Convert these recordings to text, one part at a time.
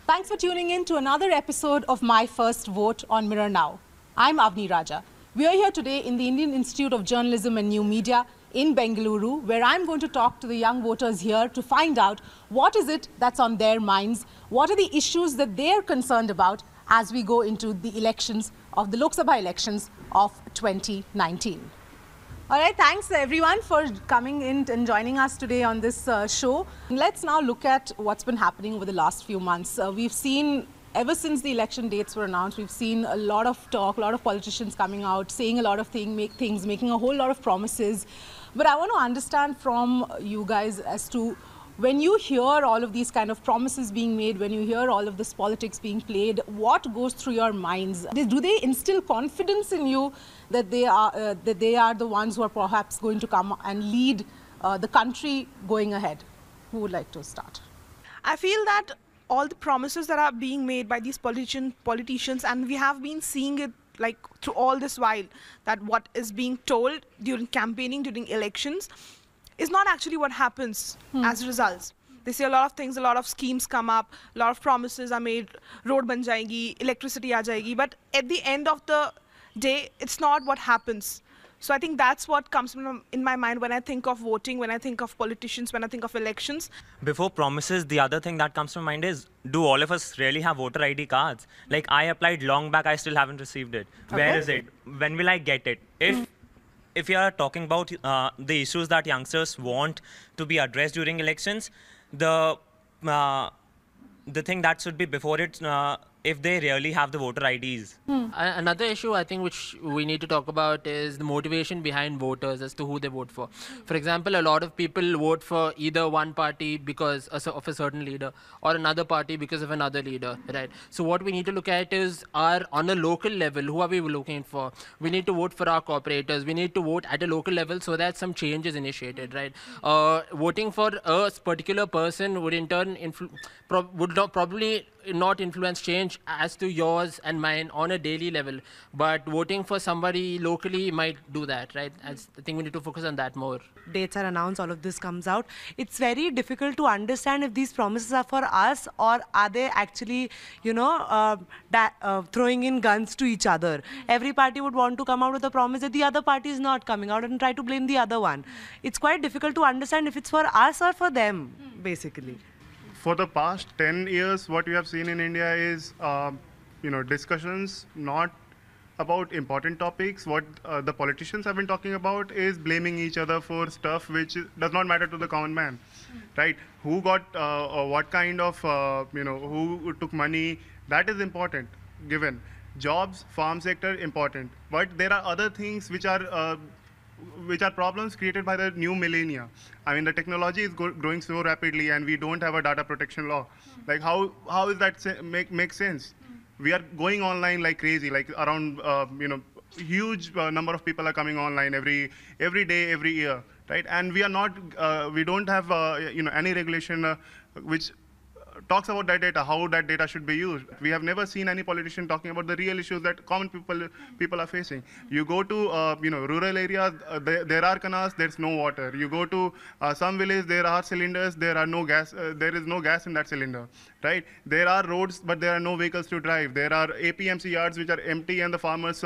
Thanks for tuning in to another episode of My First Vote on Mirror Now. I'm Avni Raja. We are here today in the Indian Institute of Journalism and New Media in Bengaluru, where I'm going to talk to the young voters here to find out what is it that's on their minds, what are the issues that they're concerned about as we go into the elections of the Lok Sabha elections of 2019. All right, thanks everyone for coming in and joining us today on this show. Let's now look at what's been happening over the last few months. We've seen, ever since the election dates were announced, we've seen a lot of talk, a lot of politicians coming out, saying a lot of things, making a whole lot of promises. But I want to understand from you guys as to when you hear all of these kind of promises being made, when you hear all of this politics being played, what goes through your minds? Do they instill confidence in you that they are the ones who are perhaps going to come and lead the country going ahead? Who would like to start? I feel that all the promises that are being made by these politicians, and we have been seeing it like through all this while, that what is being told during campaigning, during elections, is not actually what happens as results. They say a lot of things, a lot of schemes come up, a lot of promises are made, road ban jayegi, electricity aa jayegi, but at the end of the day, it's not what happens. So I think that's what comes in my mind when I think of voting, when I think of politicians, when I think of elections. Before promises, the other thing that comes to mind is, do all of us really have voter ID cards? Like, I applied long back, I still haven't received it. Okay. Where is it? When will I get it? If you are talking about the issues that youngsters want to be addressed during elections, the thing that should be before it, if they really have the voter IDs. Another issue I think which we need to talk about is the motivation behind voters as to who they vote for. For example, a lot of people vote for either one party because of a certain leader or another party because of another leader, right? So what we need to look at is, on a local level, who are we looking for? We need to vote for our cooperators. We need to vote at a local level so that some change is initiated, right? Voting for a particular person would in turn probably not influence change as to yours and mine on a daily level, but voting for somebody locally might do that, right? I think we need to focus on that more. Dates are announced, all of this comes out. It's very difficult to understand if these promises are for us or are they actually, throwing in guns to each other. Every party would want to come out with a promise that the other party is not coming out and try to blame the other one. It's quite difficult to understand if it's for us or for them, basically. For the past 10 years, what we have seen in India is, discussions not about important topics. What the politicians have been talking about is blaming each other for stuff which does not matter to the common man, right? Who got what kind of, who took money, that is important, given. Jobs, farm sector, important. But there are other things which are problems created by the new millennia. I mean, the technology is growing so rapidly and we don't have a data protection law. Like, how is that make sense? We are going online like crazy, like around, huge number of people are coming online every day, every year, right? And we are not, we don't have, any regulation which talks about that data, how that data should be used. We have never seen any politician talking about the real issues that common people are facing. You go to rural areas, there are canals, there's no water. You go to some village, there are cylinders, there are no gas. There is no gas in that cylinder, right? There are roads, but there are no vehicles to drive. There are APMC yards which are empty, and the farmers,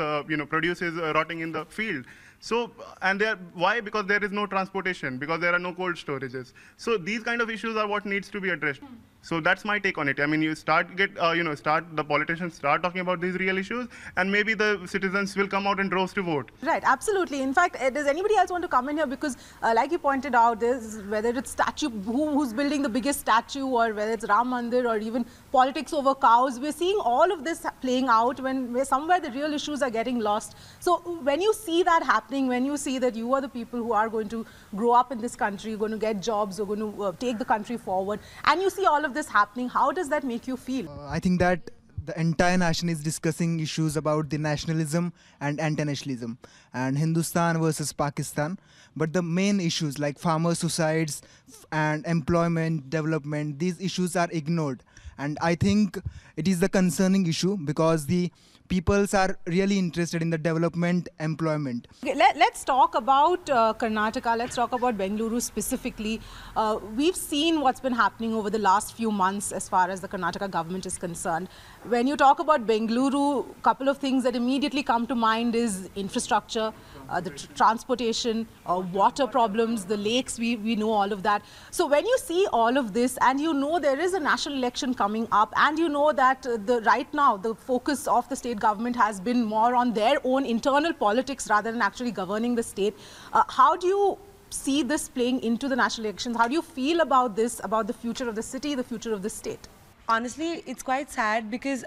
produce is rotting in the field. So, and why? Because there is no transportation, because there are no cold storages. So these kind of issues are what needs to be addressed. So that's my take on it. I mean, the politicians start talking about these real issues, and maybe the citizens will come out in droves to vote. Right, absolutely. In fact, does anybody else want to come in here? Because like you pointed out, whether it's who's building the biggest statue, or whether it's Ram Mandir, or even politics over cows, we're seeing all of this playing out when somewhere the real issues are getting lost. So when you see that happening, when you see that you are the people who are going to grow up in this country, going to get jobs, are going to take the country forward, and you see all of this happening, how does that make you feel? I think that the entire nation is discussing issues about the nationalism and anti-nationalism and Hindustan versus Pakistan. But the main issues like farmer suicides and employment, development, these issues are ignored. And I think it is the concerning issue because the peoples are really interested in the development, employment. Okay, let's talk about Karnataka. Let's talk about Bengaluru specifically. We've seen what's been happening over the last few months as far as the Karnataka government is concerned. When you talk about Bengaluru, a couple of things that immediately come to mind is infrastructure, the transportation, water problems, the lakes, we know all of that. So when you see all of this and you know there is a national election coming up and you know that right now the focus of the state government has been more on their own internal politics rather than actually governing the state, how do you see this playing into the national elections? How do you feel about this, about the future of the city, the future of the state? Honestly, it's quite sad because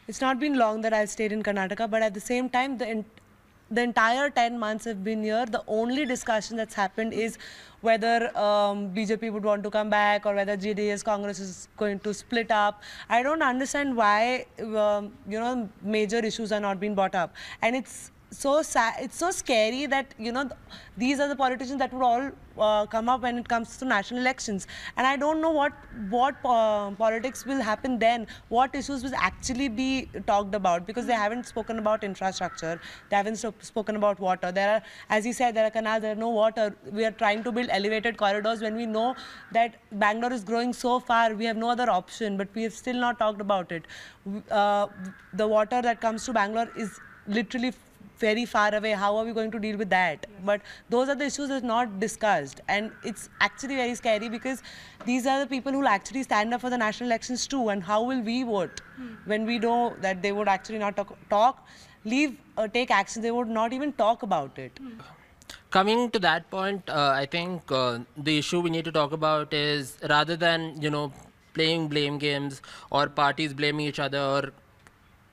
it's not been long that I've stayed in Karnataka, but at the same time, the entire 10 months I've been here, the only discussion that's happened is whether BJP would want to come back or whether JDS Congress is going to split up. I don't understand why, major issues are not being brought up. And it's so sad, it's so scary that, these are the politicians that would all come up when it comes to national elections. And I don't know what politics will happen then, what issues will actually be talked about, because they haven't spoken about infrastructure, they haven't spoken about water. There are, as you said, there are canals, there are no water. We are trying to build elevated corridors when we know that Bangalore is growing so far, we have no other option, but we have still not talked about it. The water that comes to Bangalore is literally very far away. How are we going to deal with that? Yes. But those are the issues that are not discussed, and it's actually very scary because these are the people who will actually stand up for the national elections too, and how will we vote when we know that they would actually not take action, they would not even talk about it. Coming to that point, I think the issue we need to talk about is, rather than playing blame games or parties blaming each other or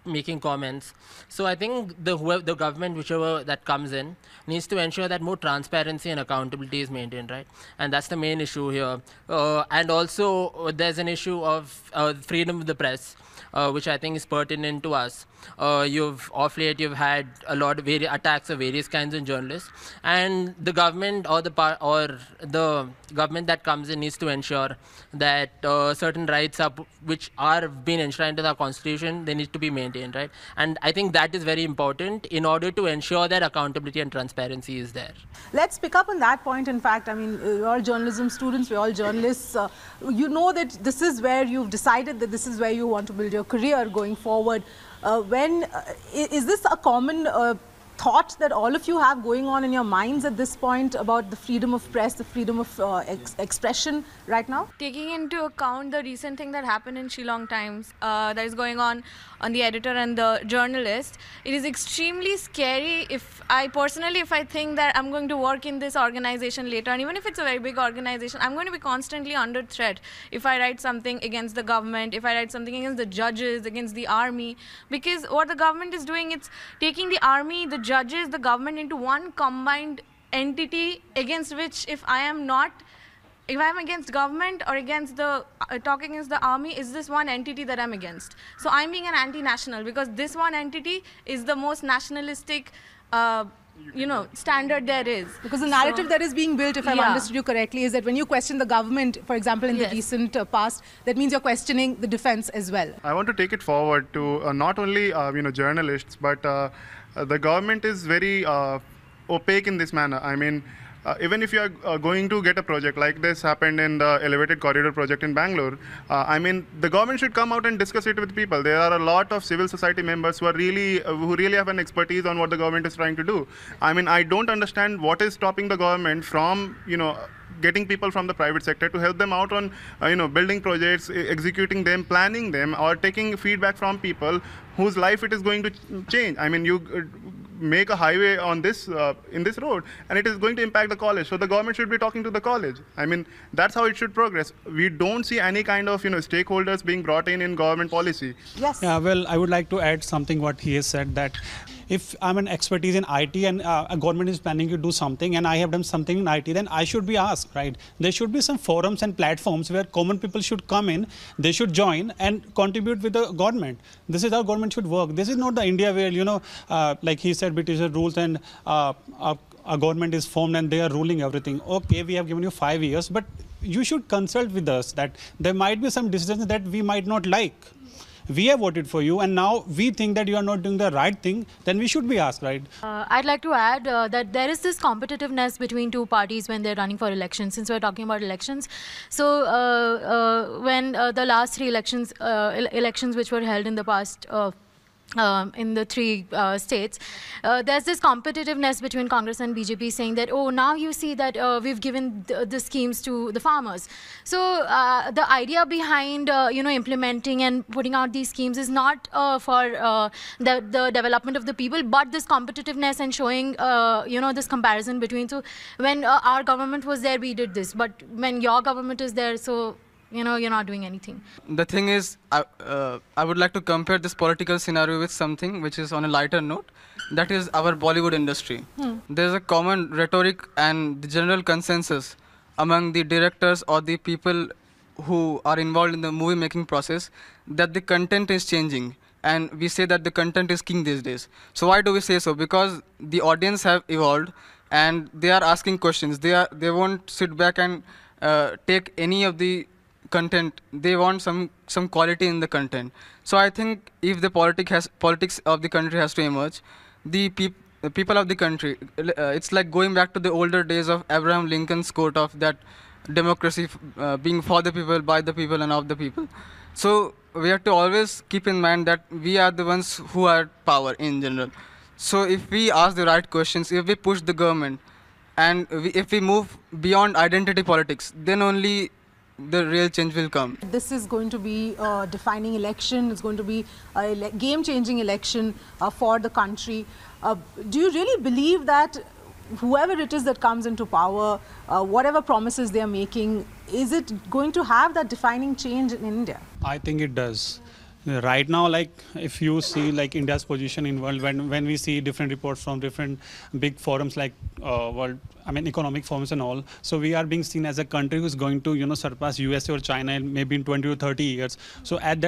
making comments. So I think the government, whichever that comes in, needs to ensure that more transparency and accountability is maintained, right? And that's the main issue here. And also there's an issue of freedom of the press, which I think is pertinent to us. Off late you've had a lot of attacks of various kinds of journalists, and the government or the government that comes in needs to ensure that certain rights which are being enshrined in our constitution, they need to be maintained, right? And I think that is very important in order to ensure that accountability and transparency is there. Let's pick up on that point. In fact, I mean, we're all journalism students, we're all journalists. You know that this is where you've decided that this is where you want to build your career going forward. Is this a common thought that all of you have going on in your minds at this point about the freedom of press, the freedom of expression right now? Taking into account the recent thing that happened in Shillong Times that is going on the editor and the journalist, it is extremely scary if I think that I'm going to work in this organization later, and even if it's a very big organization, I'm going to be constantly under threat if I write something against the government, if I write something against the judges, against the army, because what the government is doing, it's taking the army, the judges, the government into one combined entity against which if I am against government or against talking against the army, is this one entity that I'm against. So I'm being an anti-national because this one entity is the most nationalistic standard there is. Because the narrative that is being built, if I've understood you correctly, is that when you question the government, for example, in the recent past, that means you're questioning the defense as well. I want to take it forward to not only journalists, but the government is very opaque in this manner. I mean, even if you are going to get a project like this happened in the elevated corridor project in Bangalore, I mean, the government should come out and discuss it with people. There are a lot of civil society members who really have an expertise on what the government is trying to do. I mean, I don't understand what is stopping the government from, getting people from the private sector to help them out on, building projects, executing them, planning them, or taking feedback from people whose life it is going to change. I mean, you make a highway on this in this road, and it is going to impact the college. So the government should be talking to the college. I mean, that's how it should progress. We don't see any kind of stakeholders being brought in government policy. Yes. Yeah. Well, I would like to add something what he has said, that if I'm an expertise in IT and a government is planning to do something and I have done something in IT, then I should be asked, right? There should be some forums and platforms where common people should come in, they should join and contribute with the government. This is how government should work. This is not the India where, like he said, British rules and a government is formed and they are ruling everything. Okay, we have given you 5 years, but you should consult with us that there might be some decisions that we might not like. we have voted for you, and now we think that you are not doing the right thing, then we should be asked, right? I'd like to add that there is this competitiveness between two parties when they're running for elections, since we're talking about elections. So when the last three elections, elections which were held in the past, in the three states, there's this competitiveness between Congress and BJP saying that, oh, now you see that we've given the schemes to the farmers. So the idea behind implementing and putting out these schemes is not for the development of the people, but this competitiveness and showing this comparison between. So when our government was there, we did this, but when your government is there, so you're not doing anything. The thing is, I would like to compare this political scenario with something which is on a lighter note. That is our Bollywood industry. There's a common rhetoric and the general consensus among the directors or the people who are involved in the movie making process that the content is changing. And we say that the content is king these days. So why do we say so? Because the audience have evolved and they are asking questions. They won't sit back and take any of the content. They want some quality in the content. So I think if the politics of the country has to emerge, the people of the country, it's like going back to the older days of Abraham Lincoln's quote of that democracy being for the people, by the people, and of the people. So we have to always keep in mind that we are the ones who are power in general. So if we ask the right questions, if we push the government, and if we move beyond identity politics, then only the real change will come. This is going to be a defining election. It's going to be a game-changing election for the country. Do you really believe that whoever it is that comes into power, whatever promises they are making, is it going to have that defining change in India? I think it does. Right now, like if you see like India's position in world, when we see different reports from different big forums like economic forums and all, so we are being seen as a country who's going to surpass USA or China maybe in 20 to 30 years. So at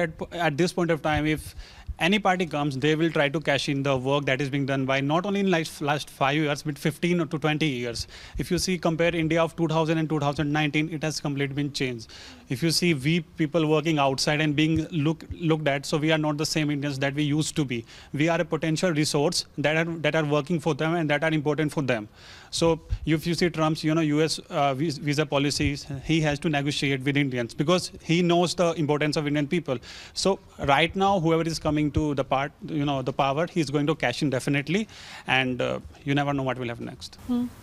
this point of time, if any party comes, they will try to cash in the work that is being done by not only in last 5 years, but 15 to 20 years. If you see, compare India of 2000 and 2019, it has completely been changed. If you see we people working outside and being looked at, so we are not the same Indians that we used to be. We are a potential resource that are working for them and that are important for them. So if you see Trump's US visa policies, he has to negotiate with Indians because he knows the importance of Indian people. So right now, whoever is coming to the power, he's going to cash in definitely, and you never know what will happen next.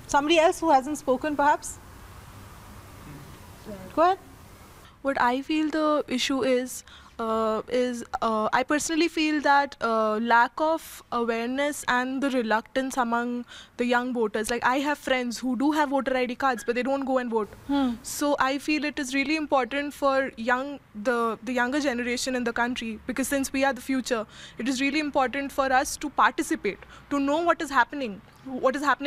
Somebody else who hasn't spoken, perhaps? Go ahead. What I feel the issue is I personally feel that lack of awareness and the reluctance among the young voters. Like I have friends who do have voter ID cards, but they don't go and vote. So I feel it is really important for the younger generation in the country, because since we are the future, it is really important for us to participate, to know what is happening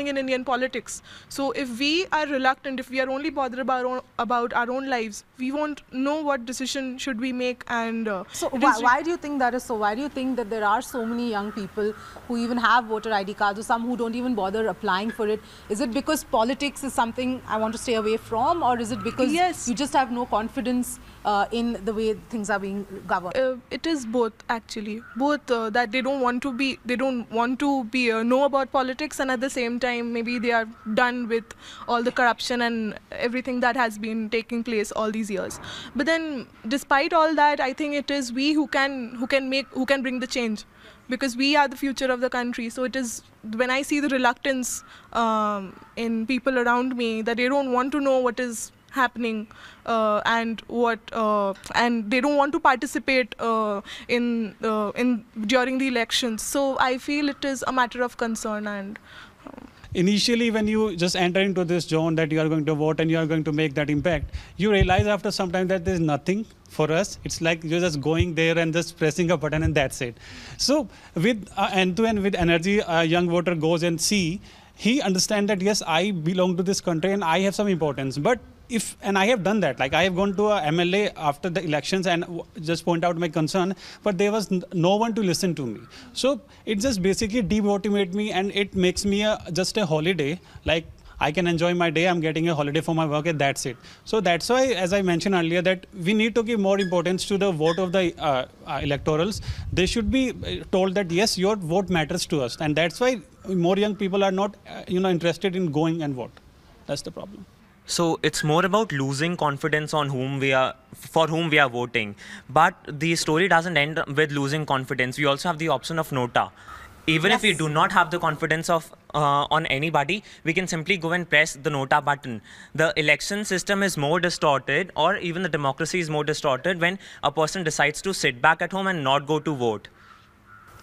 in Indian politics. So if we are reluctant, if we are only bothered about our own lives, we won't know what decision should we make. And so why do you think that is so? Why do you think that there are so many young people who even have voter ID cards, or some who don't even bother applying for it? Is it because politics is something I want to stay away from, or is it because you just have no confidence in the way things are being governed? It is both, actually. Both that they don't want to know about politics, and at the same time maybe they are done with all the corruption and everything that has been taking place all these years. But then despite all that, I think it is we who can bring the change, because we are the future of the country. So it is when I see the reluctance in people around me, that they don't want to know what is happening and they don't want to participate in during the elections. So I feel it is a matter of concern. And initially, when you just enter into this zone that you are going to vote and you are going to make that impact, you realize after some time that there's nothing for us. It's like you're just going there and just pressing a button and that's it. So with end-to-end with energy, a young voter goes and see, he understands that yes, I belong to this country and I have some importance. But and I have done that, like I have gone to a MLA after the elections and just point out my concern, but there was no one to listen to me. So it just basically demotivates me, and it makes me just a holiday. Like I can enjoy my day, I'm getting a holiday for my work, and that's it. So that's why, as I mentioned earlier, that we need to give more importance to the vote of the electorals. They should be told that yes, your vote matters to us, and that's why more young people are not interested in going and vote. That's the problem. So it's more about losing confidence on for whom we are voting. But the story doesn't end with losing confidence. We also have the option of nota. Even if we do not have the confidence of on anybody, we can simply go and press the nota button. The election system is more distorted, or even the democracy is more distorted when a person decides to sit back at home and not go to vote.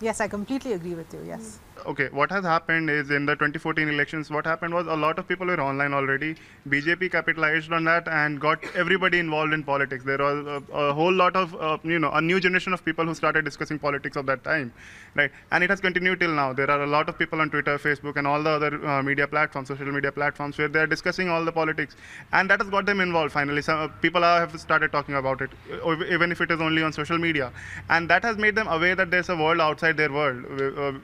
Yes, I completely agree with you, yes. Okay, what has happened is in the 2014 elections, what happened was a lot of people were online already. BJP capitalized on that and got everybody involved in politics. There was a whole lot of, a new generation of people who started discussing politics of that time, right? And it has continued till now. There are a lot of people on Twitter, Facebook, and all the other media platforms, social media platforms, where they are discussing all the politics. And that has got them involved finally. Some people have started talking about it, even if it is only on social media. And that has made them aware that there's a world outside their world.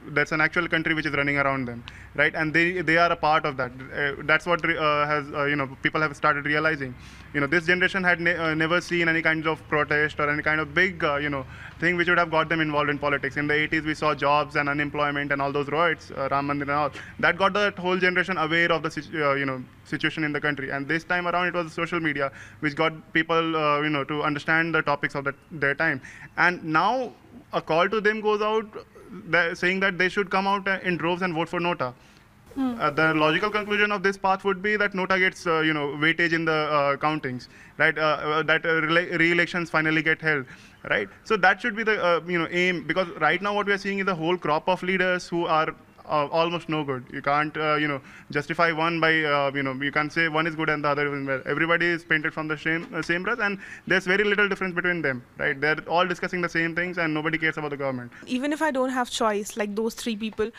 There's an actual country which is running around them, right? And they are a part of that. That's what people have started realizing. This generation had never seen any kind of protest or any kind of big thing which would have got them involved in politics. In the 80s, we saw jobs and unemployment and all those riots, Ram Mandir and all. That got the whole generation aware of the situation in the country. And this time around, it was social media which got people to understand the topics of their time. And now a call to them goes out saying that they should come out in droves and vote for nota. The logical conclusion of this path would be that nota gets weightage in the countings, right? That re-elections finally get held, right? So that should be the aim, because right now what we are seeing is a whole crop of leaders who are almost no good. You can't justify one by you can't say one is good and the other is bad. Everybody is painted from the same brush, and there's very little difference between them, right? They're all discussing the same things and nobody cares about the government. Even if I don't have choice, like those three people,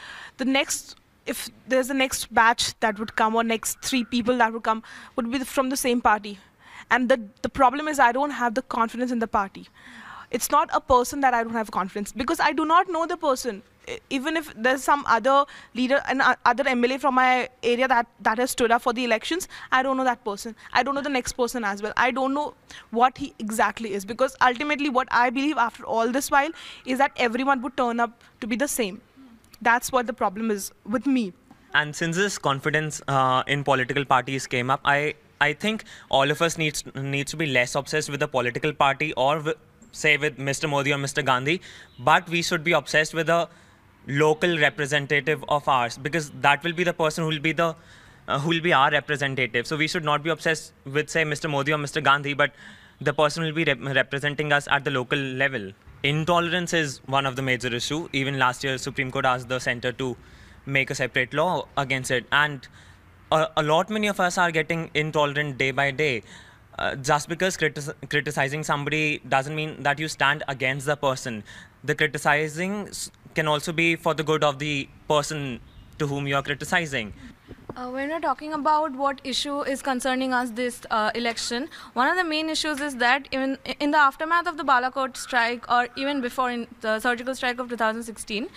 if there's a next batch that would come, or next three people that would come, would be from the same party. And the problem is I don't have the confidence in the party. It's not a person that I don't have confidence, because I do not know the person. Even if there's some other leader and other MLA from my area that has stood up for the elections, I don't know that person. I don't know the next person as well. I don't know what he exactly is, because ultimately what I believe after all this while is that everyone would turn up to be the same. That's what the problem is with me. And since this confidence in political parties came up, I think all of us needs to be less obsessed with the political party, or say with Mr. Modi or Mr. Gandhi, but we should be obsessed with a local representative of ours, because that will be the person who will be our representative. So we should not be obsessed with, say, Mr. Modi or Mr. Gandhi, but the person will be representing us at the local level. Intolerance is one of the major issues. Even last year, Supreme Court asked the centre to make a separate law against it. And many of us are getting intolerant day by day. Just because criticizing somebody doesn't mean that you stand against the person. The criticizing can also be for the good of the person to whom you are criticizing. When we're talking about what issue is concerning us this election, one of the main issues is that even in the aftermath of the Balakot strike, or even before in the surgical strike of 2016,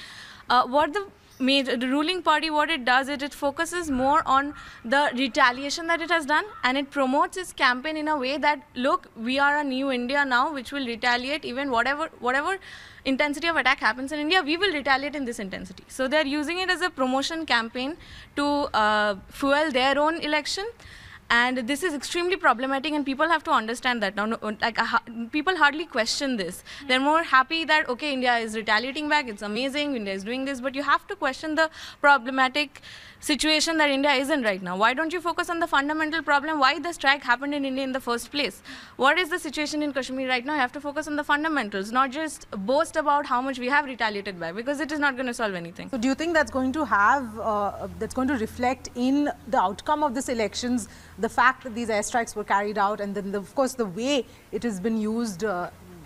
the ruling party, what it does is it focuses more on the retaliation that it has done, and it promotes its campaign in a way that, look, we are a new India now, which will retaliate even whatever intensity of attack happens in India, we will retaliate in this intensity. So they're using it as a promotion campaign to fuel their own election. And this is extremely problematic, and people have to understand that now. People hardly question this. They're more happy that, okay, India is retaliating back, it's amazing, India is doing this, but you have to question the problematic situation that India is in right now. Why don't you focus on the fundamental problem, why the strike happened in India in the first place? What is the situation in Kashmir right now? You have to focus on the fundamentals, not just boast about how much we have retaliated by, because it is not going to solve anything. So do you think that's going to that's going to reflect in the outcome of this elections, the fact that these airstrikes were carried out, and then of course the way it has been used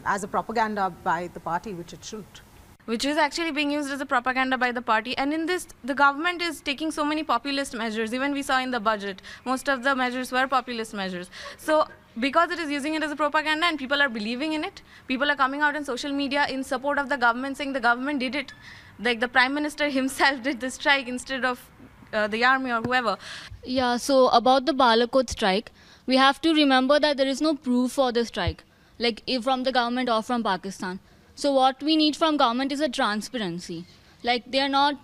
as a propaganda by the party, which it shouldn't? Which is actually being used as a propaganda by the party. And in this, the government is taking so many populist measures. Even we saw in the budget, most of the measures were populist measures. So because it is using it as a propaganda and people are believing in it, people are coming out on social media in support of the government, saying the government did it. Like the Prime Minister himself did the strike instead of the army or whoever. Yeah, so about the Balakot strike, we have to remember that there is no proof for the strike, like if from the government or from Pakistan. So what we need from government is a transparency. Like they are not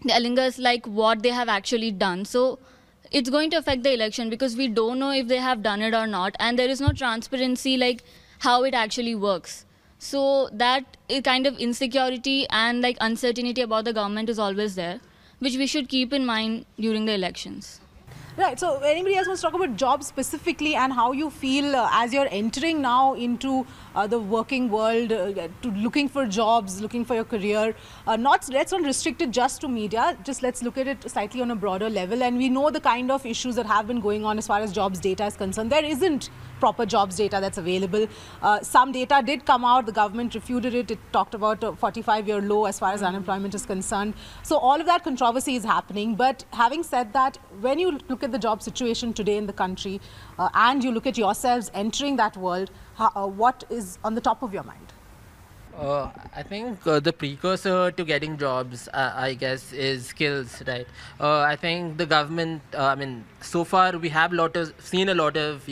telling us like what they have actually done. So it's going to affect the election because we don't know if they have done it or not, and there is no transparency like how it actually works. So that kind of insecurity and like uncertainty about the government is always there, which we should keep in mind during the elections. Right, so anybody else wants to talk about jobs specifically and how you feel as you're entering now into the working world, to looking for jobs, looking for your career? Let's not restrict it just to media, just let's look at it slightly on a broader level. And we know the kind of issues that have been going on as far as jobs data is concerned. There isn't proper jobs data that's available. Some data did come out, the government refuted it. It talked about a 45-year low as far as unemployment is concerned. So all of that controversy is happening. But having said that, when you look at the job situation today in the country and you look at yourselves entering that world, what is on the top of your mind? I think the precursor to getting jobs, I guess, is skills, right? I think the government, so far we have seen a lot of,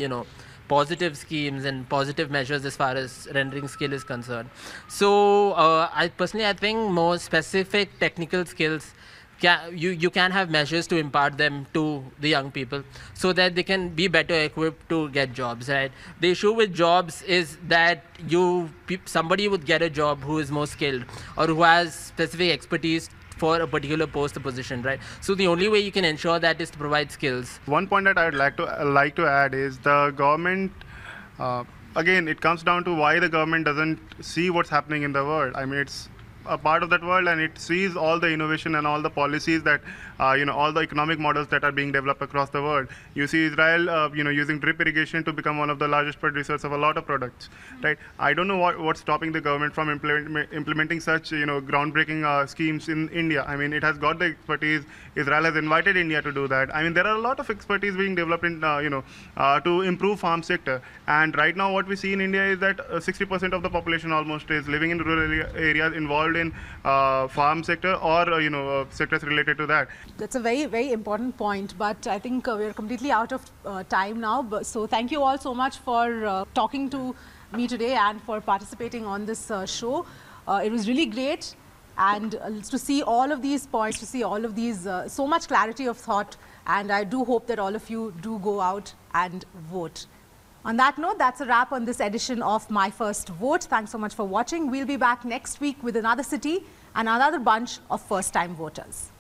positive schemes and positive measures as far as rendering skill is concerned. So I think more specific technical skills, you can have measures to impart them to the young people so that they can be better equipped to get jobs, right? The issue with jobs is that somebody would get a job who is more skilled or who has specific expertise for a particular post or position, right? So the only way you can ensure that is to provide skills. One point that I would like to add is the government, again, it comes down to why the government doesn't see what's happening in the world. I mean, it's a part of that world and it sees all the innovation and all the policies that, all the economic models that are being developed across the world. You see Israel, using drip irrigation to become one of the largest producers of a lot of products, right? I don't know what's stopping the government from implementing such, groundbreaking schemes in India. I mean, it has got the expertise. Israel has invited India to do that. I mean, there are a lot of expertise being developed in, to improve farm sector. And right now what we see in India is that 60% of the population almost is living in rural areas involved in farm sector or sectors related to that. That's a very, very important point, but I think we're completely out of time now. So thank you all so much for talking to me today and for participating on this show. It was really great, and to see all of these points, to see all of these, so much clarity of thought, and I do hope that all of you do go out and vote. On that note, that's a wrap on this edition of My First Vote. Thanks so much for watching. We'll be back next week with another city and another bunch of first-time voters.